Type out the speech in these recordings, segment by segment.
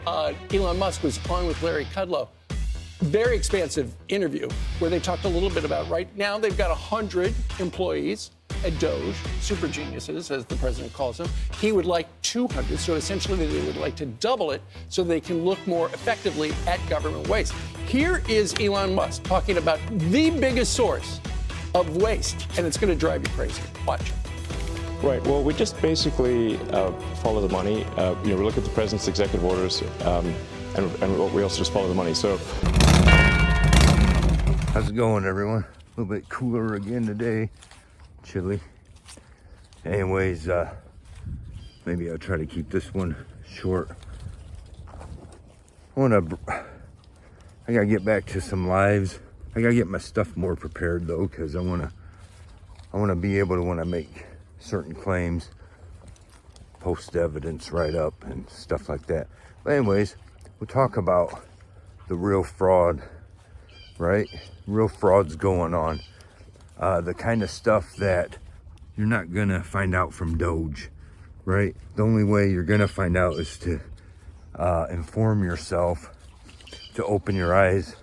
Elon Musk was on with Larry Kudlow. Very expansive interview where they talked a little bit about right now they've got 100 employees at DOGE, super geniuses, as the president calls them. He would like 200, so essentially they would like to double it so they can look more effectively at government waste. Here is Elon Musk talking about the biggest source of waste, and it's going to drive you crazy. Watch. Right. Well, we just basically follow the money. We look at the president's executive orders, and we also just follow the money. So, how's it going, everyone? A little bit cooler again today. Chilly. Anyways, maybe I'll try to keep this one short. I gotta get back to some lives. I gotta get my stuff more prepared though, because I wanna be able to, when I make certain claims, post evidence right up and stuff like that. But anyways, we'll talk about the real fraud, right? Real fraud's going on. The kind of stuff that you're not gonna find out from DOGE, right? The only way you're gonna find out is to inform yourself, to open your eyes,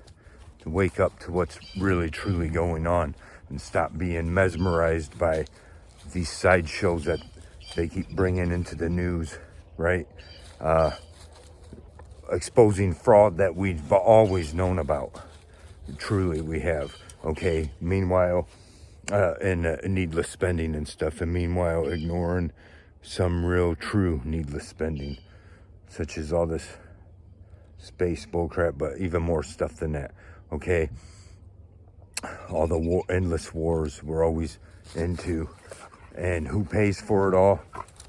to wake up to what's really truly going on, and stop being mesmerized by these sideshows that they keep bringing into the news, right? Exposing fraud that we've always known about. Truly, we have. Okay. Meanwhile, and needless spending and stuff, and meanwhile ignoring some real true needless spending, such as all this space bullcrap, but even more stuff than that. Okay. All the endless wars we're always into. And who pays for it all?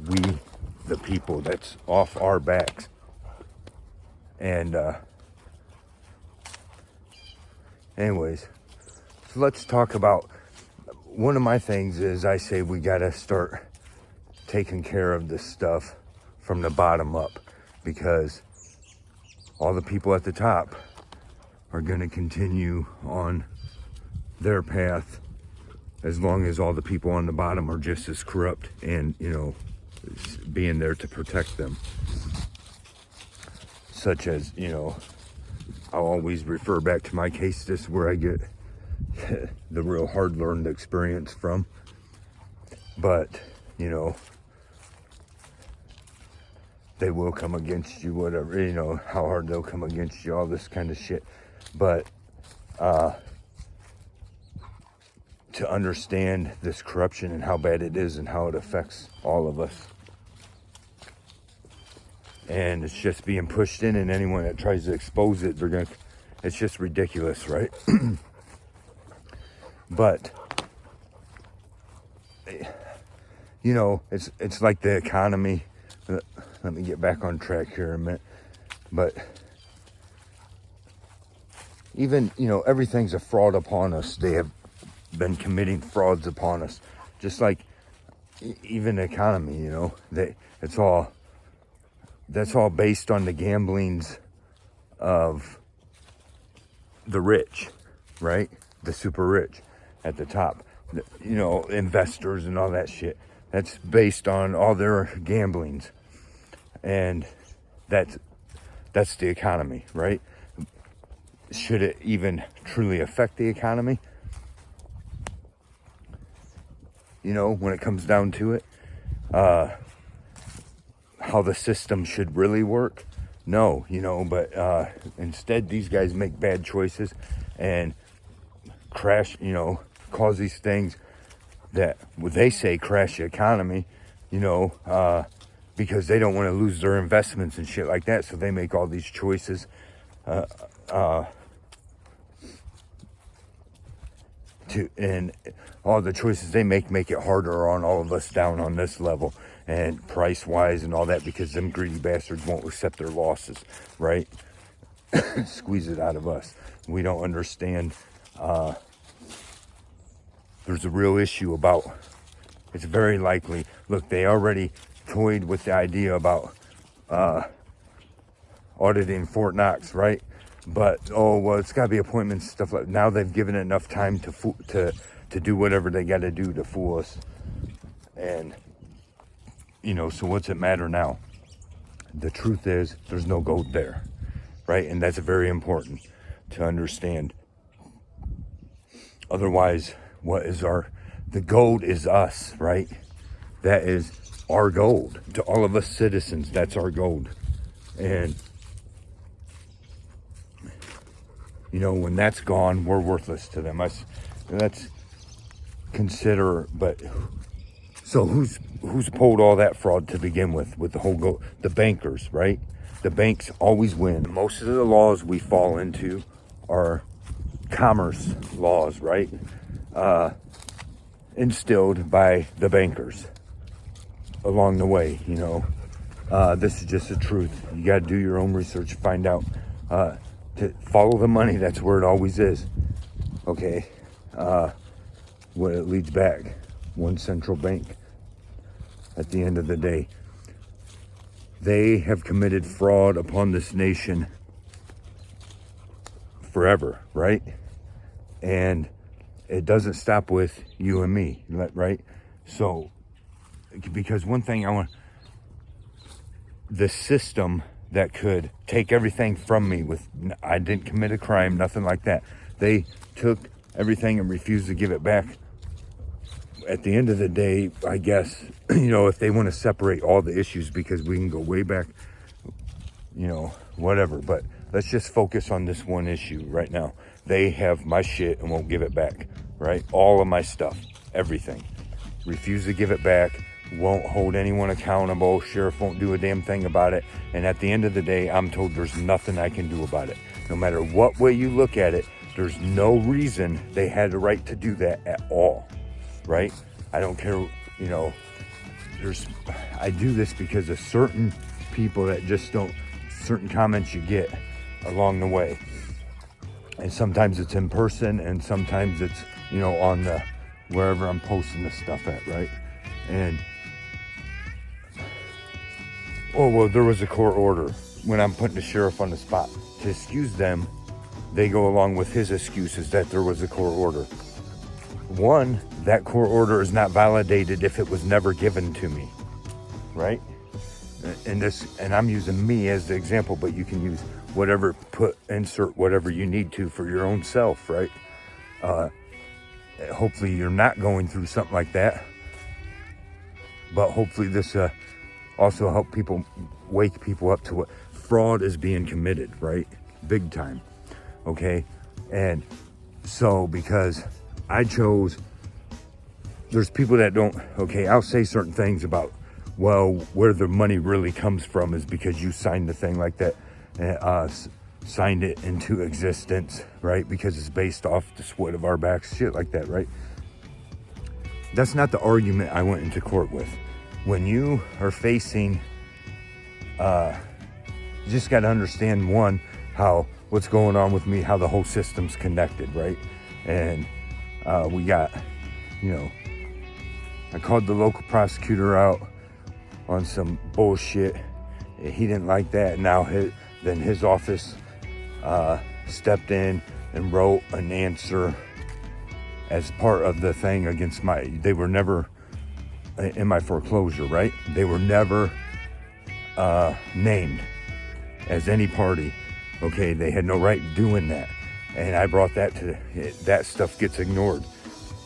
We, the people. That's off our backs. And anyways, so let's talk about, one of my things is I say we gotta start taking care of this stuff from the bottom up, because all the people at the top are gonna continue on their path as long as all the people on the bottom are just as corrupt and, being there to protect them. Such as, I'll always refer back to my case. This is where I get the real hard-learned experience from. But, they will come against you, whatever, how hard they'll come against you, all this kind of shit. But, to understand this corruption and how bad it is and how it affects all of us. And it's just being pushed in, and anyone that tries to expose it, it's just ridiculous, right? But, it's like the economy. Let me get back on track here a minute. But even, everything's a fraud upon us. They have been committing frauds upon us, just like even the economy. That's all based on the gamblings of the rich, right? The super rich at the top, investors and all that shit. That's based on all their gamblings, and that's the economy, right? Should it even truly affect the economy? When it comes down to it, how the system should really work? No, but instead these guys make bad choices and crash, cause these things that they say crash the economy, because they don't want to lose their investments and shit like that. So they make all these choices, and all the choices they make it harder on all of us down on this level, and price wise and all that, because them greedy bastards won't accept their losses, right? Squeeze it out of us. We don't understand. There's a real issue about, it's very likely, look, they already toyed with the idea about auditing Fort Knox, right? But, it's got to be appointments, stuff like that. Now they've given it enough time to do whatever they got to do to fool us. And, so what's it matter now? the truth is there's no gold there, right? And that's very important to understand. Otherwise, the gold is us, right? That is our gold. To all of us citizens, that's our gold. And, when that's gone, we're worthless to them. That's consider, but so who's pulled all that fraud to begin with the whole gold? The bankers, right? The banks always win. Most of the laws we fall into are commerce laws, right? Instilled by the bankers along the way, This is just the truth. You got to do your own research, find out, to follow the money. That's where it always is. Okay. What it leads back, one central bank. At the end of the day, they have committed fraud upon this nation forever, right? And it doesn't stop with you and me, right? So, because one thing the system that could take everything from me I didn't commit a crime, nothing like that. They took everything and refused to give it back. At the end of the day, I guess, if they want to separate all the issues, because we can go way back, whatever. But let's just focus on this one issue right now. They have my shit and won't give it back, right? All of my stuff, everything. Refuse to give it back, won't hold anyone accountable. Sheriff won't do a damn thing about it. And at the end of the day, I'm told there's nothing I can do about it. No matter what way you look at it, there's no reason they had the right to do that at all, right? I don't care, I do this because of certain people that just don't, certain comments you get along the way. And sometimes it's in person, and sometimes it's, on the, wherever I'm posting this stuff at, right? And, there was a court order when I'm putting the sheriff on the spot. To excuse them, they go along with his excuses that there was a court order. One, that court order is not validated if it was never given to me, right? And I'm using me as the example, but you can use whatever, insert whatever you need to for your own self, right? Hopefully you're not going through something like that, but hopefully this also help wake people up to what fraud is being committed, right? Big time, okay? And so, because I chose, there's people that don't, I'll say certain things about, where the money really comes from is because you signed the thing like that, signed it into existence, right? Because it's based off the sweat of our backs, shit like that, right? That's not the argument I went into court with. When you are facing, you just got to understand, one, what's going on with me, how the whole system's connected, right? And we got, I called the local prosecutor out on some bullshit. He didn't like that. Now then his office stepped in and wrote an answer as part of the thing against they were never in my foreclosure, right? They were never named as any party. They had no right doing that. And I brought that that stuff gets ignored.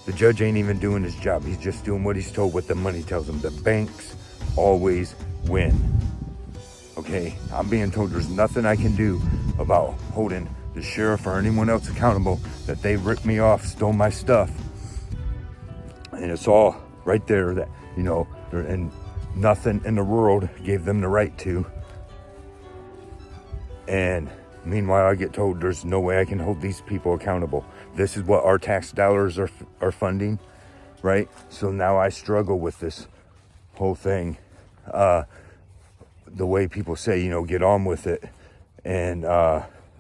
The judge ain't even doing his job. He's just doing what he's told, what the money tells him. The banks always win. I'm being told there's nothing I can do about holding the sheriff or anyone else accountable, that they ripped me off, stole my stuff. And it's all right there that, and nothing in the world gave them the right to. And meanwhile, I get told there's no way I can hold these people accountable. This is what our tax dollars are funding, right? So now I struggle with this whole thing. The way people say, get on with it, and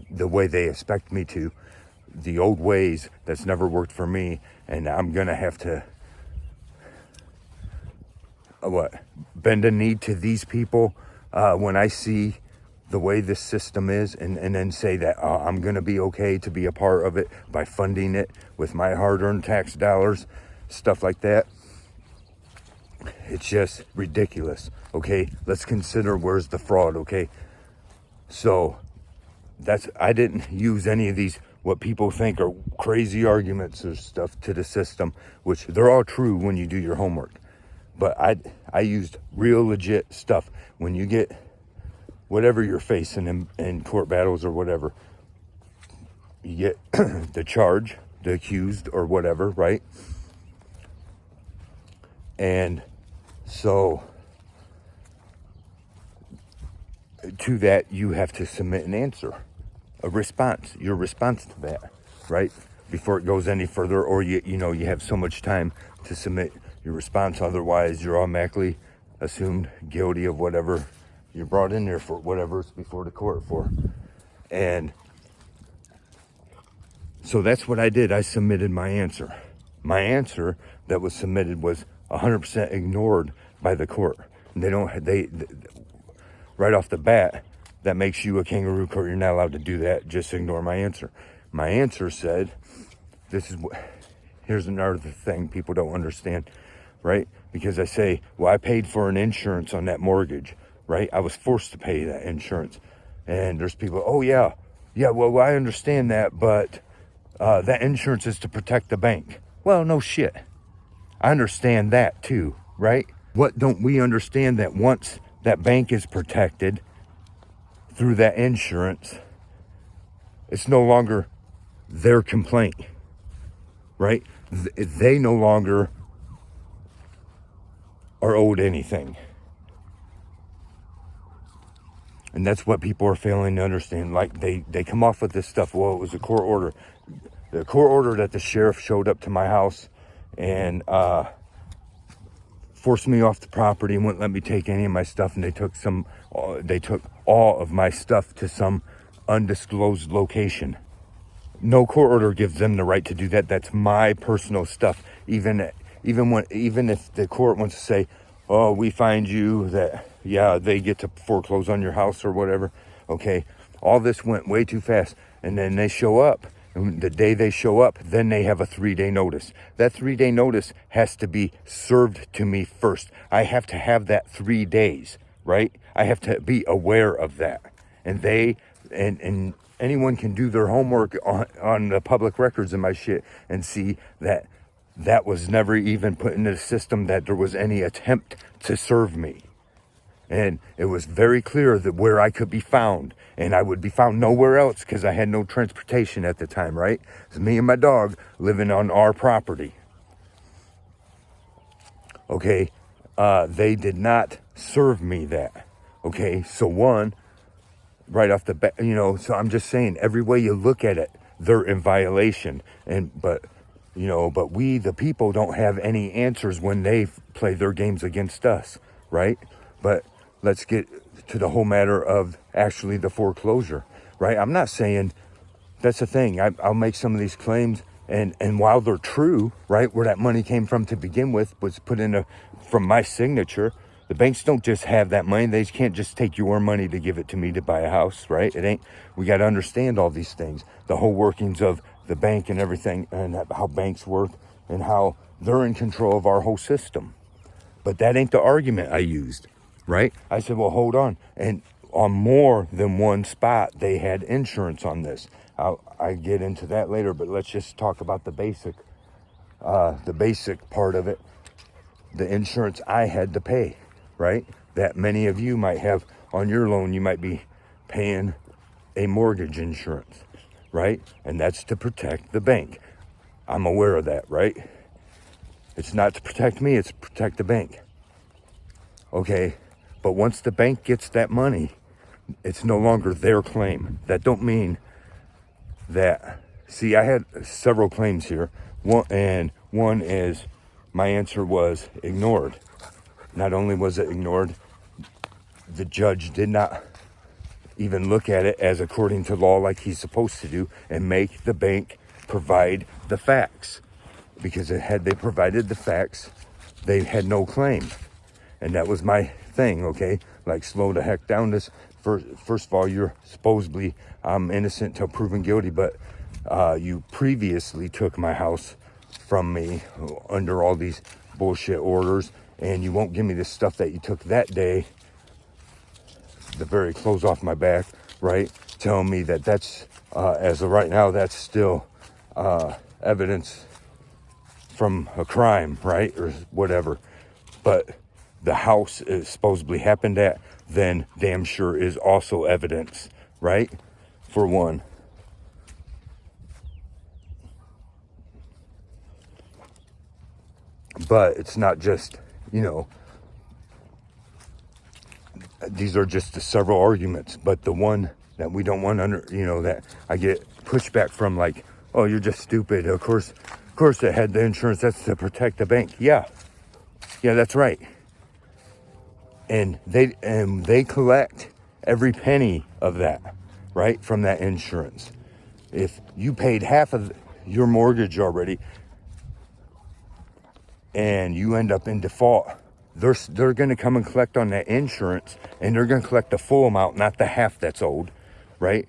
the way they expect me to, the old ways, that's never worked for me, and I'm gonna have to bend a knee to these people when I see the way this system is, and then say that I'm gonna be okay to be a part of it by funding it with my hard-earned tax dollars, stuff like that. It's just ridiculous, okay? Let's consider where's the fraud, okay? So I didn't use any of these what people think are crazy arguments or stuff to the system, which they're all true when you do your homework. But I used real legit stuff. When you get whatever you're facing in court battles or whatever, you get the charge, the accused or whatever, right? And so to that, you have to submit an answer, a response, your response to that, right? Before it goes any further, or you have so much time to submit your response. Otherwise, you're automatically assumed guilty of whatever you're brought in there for, whatever it's before the court for. And so that's what I did. I submitted my answer. My answer that was submitted was 100% ignored by the court. They right off the bat, that makes you a kangaroo court. You're not allowed to do that. Just ignore my answer. My answer said, here's another thing people don't understand, right? Because I say, well, I paid for an insurance on that mortgage, right? I was forced to pay that insurance. And there's people, oh yeah, well, I understand that, but that insurance is to protect the bank. Well, no shit. I understand that too, right? What don't we understand? That once that bank is protected through that insurance, it's no longer their complaint, right? They no longer are owed anything. And that's what people are failing to understand. Like they come off with this stuff. Well, it was a court order. The court order that the sheriff showed up to my house and forced me off the property and wouldn't let me take any of my stuff. And they took all of my stuff to some undisclosed location. No court order gives them the right to do that. That's my personal stuff. Even if the court wants to say, oh, we find you that, yeah, they get to foreclose on your house or whatever. Okay, all this went way too fast. And then they show up. And the day they show up, then they have a 3-day notice. That 3-day notice has to be served to me first. I have to have that 3 days, right? I have to be aware of that. And and anyone can do their homework on the public records and my shit and see that that was never even put into the system, that there was any attempt to serve me. And it was very clear that where I could be found, and I would be found nowhere else because I had no transportation at the time, right? It's me and my dog living on our property. Okay, they did not serve me that. Okay, so one, right off the bat, so I'm just saying, every way you look at it, they're in violation. But we, the people, don't have any answers when they play their games against us, right? But let's get to the whole matter of actually the foreclosure, right? I'm not saying, that's the thing. I'll make some of these claims, and while they're true, right, where that money came from to begin with was put in from my signature. The banks don't just have that money. They can't just take your money to give it to me to buy a house, right? We got to understand all these things, the whole workings of the bank and everything, and how banks work and how they're in control of our whole system. But that ain't the argument I used, right? I said, well, hold on. And on more than one spot, they had insurance on this. I get into that later, but let's just talk about the basic part of it. The insurance I had to pay, right? That many of you might have on your loan. You might be paying a mortgage insurance, right? And that's to protect the bank. I'm aware of that, right? It's not to protect me, it's to protect the bank. Okay, but once the bank gets that money, it's no longer their claim. That don't mean that, see, I had several claims here. One is my answer was ignored. Not only was it ignored, the judge did not even look at it as according to law like he's supposed to do and make the bank provide the facts. Because had they provided the facts, they had no claim. And that was my thing, okay? Like, slow the heck down. This, first of all, you're supposedly, I'm innocent till proven guilty, but you previously took my house from me under all these bullshit orders, and you won't give me the stuff that you took that day, the very clothes off my back, right? Telling me that that's, as of right now, that's still evidence from a crime, right? Or whatever. But the house is supposedly happened at, then damn sure is also evidence, right? For one. But it's not just, these are just the several arguments. But the one that we don't want that I get pushback from, like, oh, you're just stupid. Of course they had the insurance. That's to protect the bank. Yeah, that's right. And they collect every penny of that, right, from that insurance. If you paid half of your mortgage already and you end up in default, they're going to come and collect on that insurance, and they're going to collect the full amount, not the half that's owed, right?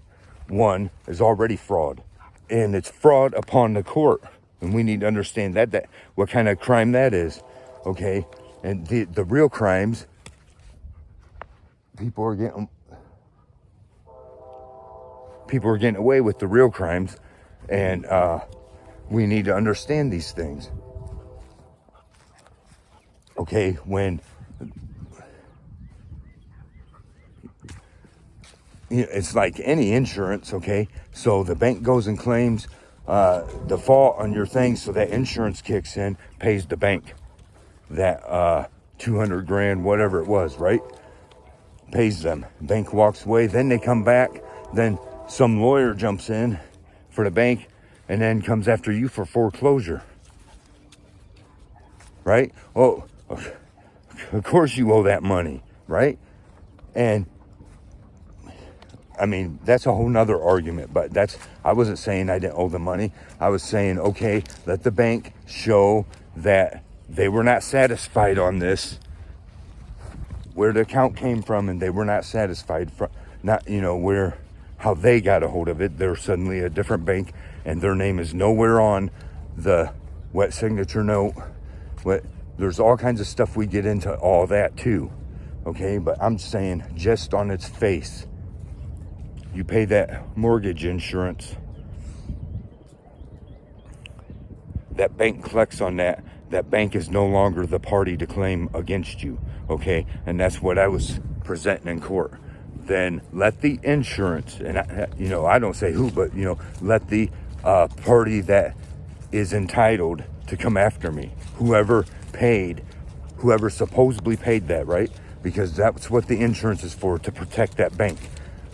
One is already fraud, and it's fraud upon the court, and we need to understand that what kind of crime that is, okay? And the real crimes, people are getting away with the real crimes, and we need to understand these things. Okay, when it's like any insurance, okay? So the bank goes and claims default on your thing, so that insurance kicks in, pays the bank that $200,000, whatever it was, right? Pays them. Bank walks away. Then they come back. Then some lawyer jumps in for the bank and then comes after you for foreclosure, right? Oh, of course you owe that money, right? And I mean, that's a whole nother argument, but I wasn't saying I didn't owe the money. I was saying, okay, let the bank show that they were not satisfied on this, where the account came from, and they were not satisfied from, not, how they got a hold of it. They're suddenly a different bank, and their name is nowhere on the wet signature note. There's all kinds of stuff we get into all that too, okay? But I'm saying just on its face, you pay that mortgage insurance, that bank collects on that bank is no longer the party to claim against you, okay? And that's what I was presenting in court. Then let the insurance, and I don't say who, but let the party that is entitled to come after me, whoever supposedly paid that, right? Because that's what the insurance is for, to protect that bank.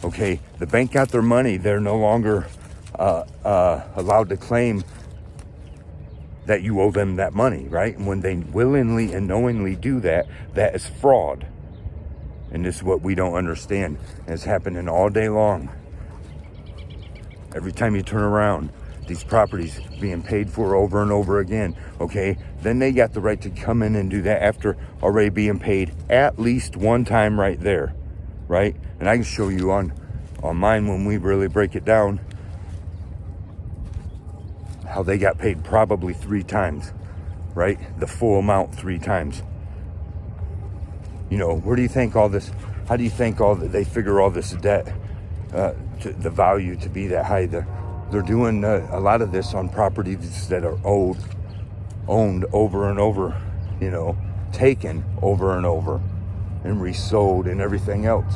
Okay, the bank got their money. They're no longer allowed to claim that you owe them that money, right? And when they willingly and knowingly do that, that is fraud. And this is what we don't understand. It's happening all day long. Every time you turn around, these properties being paid for over and over again, okay? Then they got the right to come in and do that after already being paid at least one time right there, right? And I can show you on mine, when we really break it down, how they got paid probably 3 times, right? The full amount 3 times. Where do you think all this, how do you think they figure all this debt, the value to be that high? They're doing a lot of this on properties that are owned over and over, taken over and over, and resold and everything else.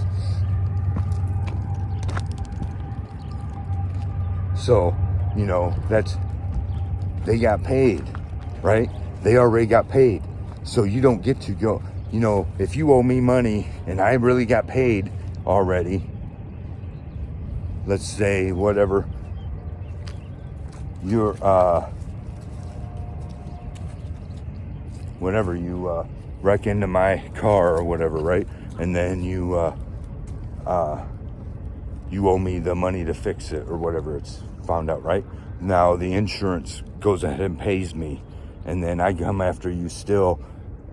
So, they got paid, right? They already got paid. So you don't get to go, if you owe me money and I really got paid already, let's say whatever, you're, whenever you wreck into my car or whatever, right? And then you owe me the money to fix it or whatever, it's found out, right? Now the insurance goes ahead and pays me, and then I come after you still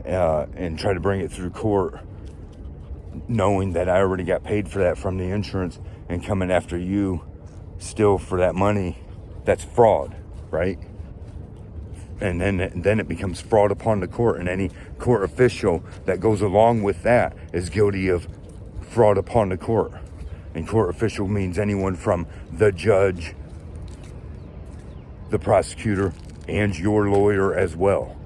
and try to bring it through court, knowing that I already got paid for that from the insurance, and coming after you still for that money. That's fraud, right? and then it becomes fraud upon the court, and any court official that goes along with that is guilty of fraud upon the court. And court official means anyone from the judge, the prosecutor, and your lawyer as well.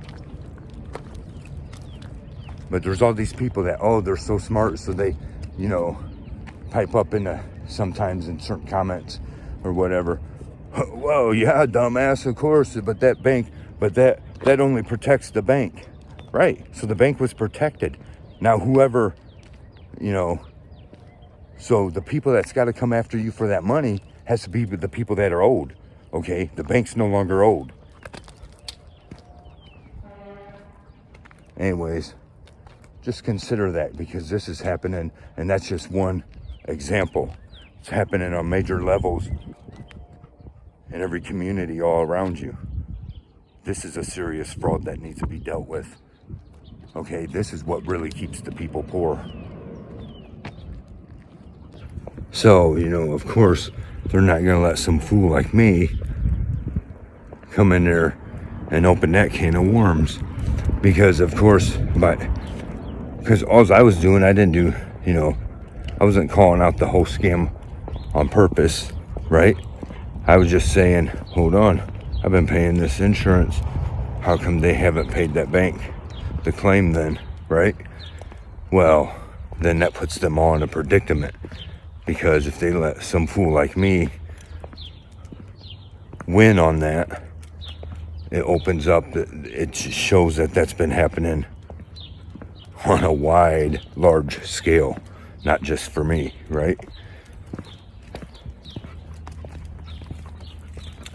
But there's all these people that, oh, they're so smart, so they, you know, pipe up sometimes in certain comments or whatever. Whoa, yeah, dumbass, of course, but that only protects the bank. Right, so the bank was protected. Now whoever, you know, so the people that's got to come after you for that money has to be the people that are owed, okay? The bank's no longer owed. Anyways, just consider that, because this is happening, and that's just one example. It's happening on major levels in every community all around you. This is a serious fraud that needs to be dealt with. Okay, this is what really keeps the people poor. So, you know, of course, they're not going to let some fool like me come in there and open that can of worms. Because, of course, because all I was doing, I didn't do, you know, I wasn't calling out the whole scam on purpose, right? I was just saying, hold on, I've been paying this insurance. How come they haven't paid that bank the claim then, right? Well, then that puts them all in a predicament. Because if they let some fool like me win on that, it opens up, it shows that that's been happening on a wide, large scale, not just for me, right?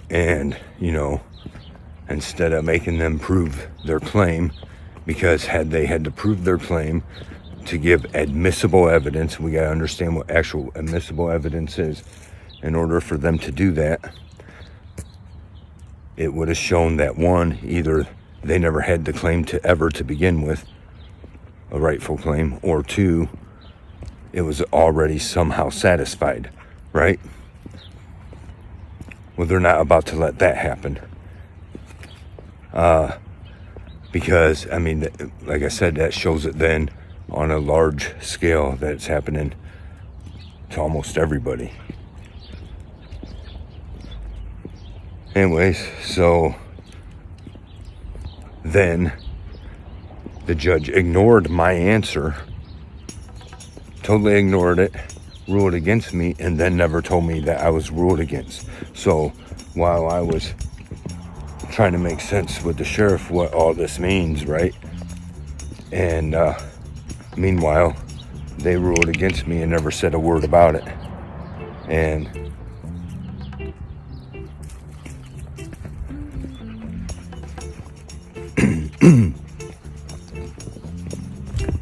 And, you know, instead of making them prove their claim, because had they had to prove their claim to give admissible evidence, we got to understand what actual admissible evidence is. In order for them to do that, it would have shown that, one, either they never had the claim to begin with, a rightful claim, or two, it was already somehow satisfied, right? Well, they're not about to let that happen. Because, I mean, like I said, that shows it then on a large scale that it's happening to almost everybody. Anyways, so then the judge ignored my answer, totally ignored it, ruled against me, and then never told me that I was ruled against. So while I was trying to make sense with the sheriff what all this means, right? And meanwhile, they ruled against me and never said a word about it. And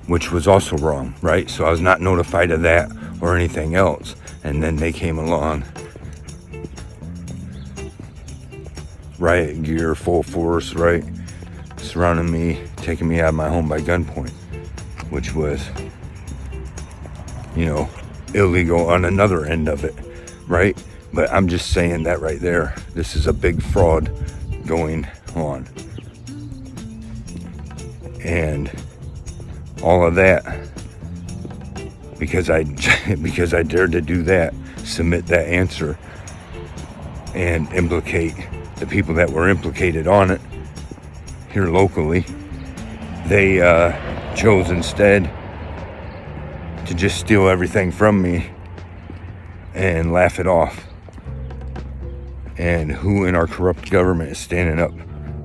which was also wrong, right? So I was not notified of that or anything else. And then they came along, riot gear, full force, right? Surrounding me, taking me out of my home by gunpoint, which was, you know, illegal on another end of it, right? But I'm just saying that right there, this is a big fraud going on. And all of that, because I dared to do that, submit that answer, and implicate the people that were implicated on it here locally. They chose instead to just steal everything from me and laugh it off. And who in our corrupt government is standing up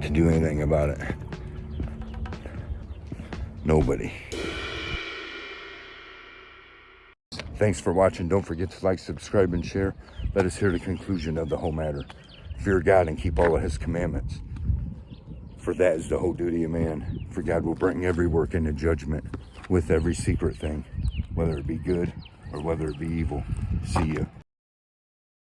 to do anything about it? Nobody. Thanks for watching. Don't forget to like, subscribe, and share. Let us hear the conclusion of the whole matter. Fear God and keep all of his commandments. For that is the whole duty of man. For God will bring every work into judgment with every secret thing, whether it be good or whether it be evil. See ya.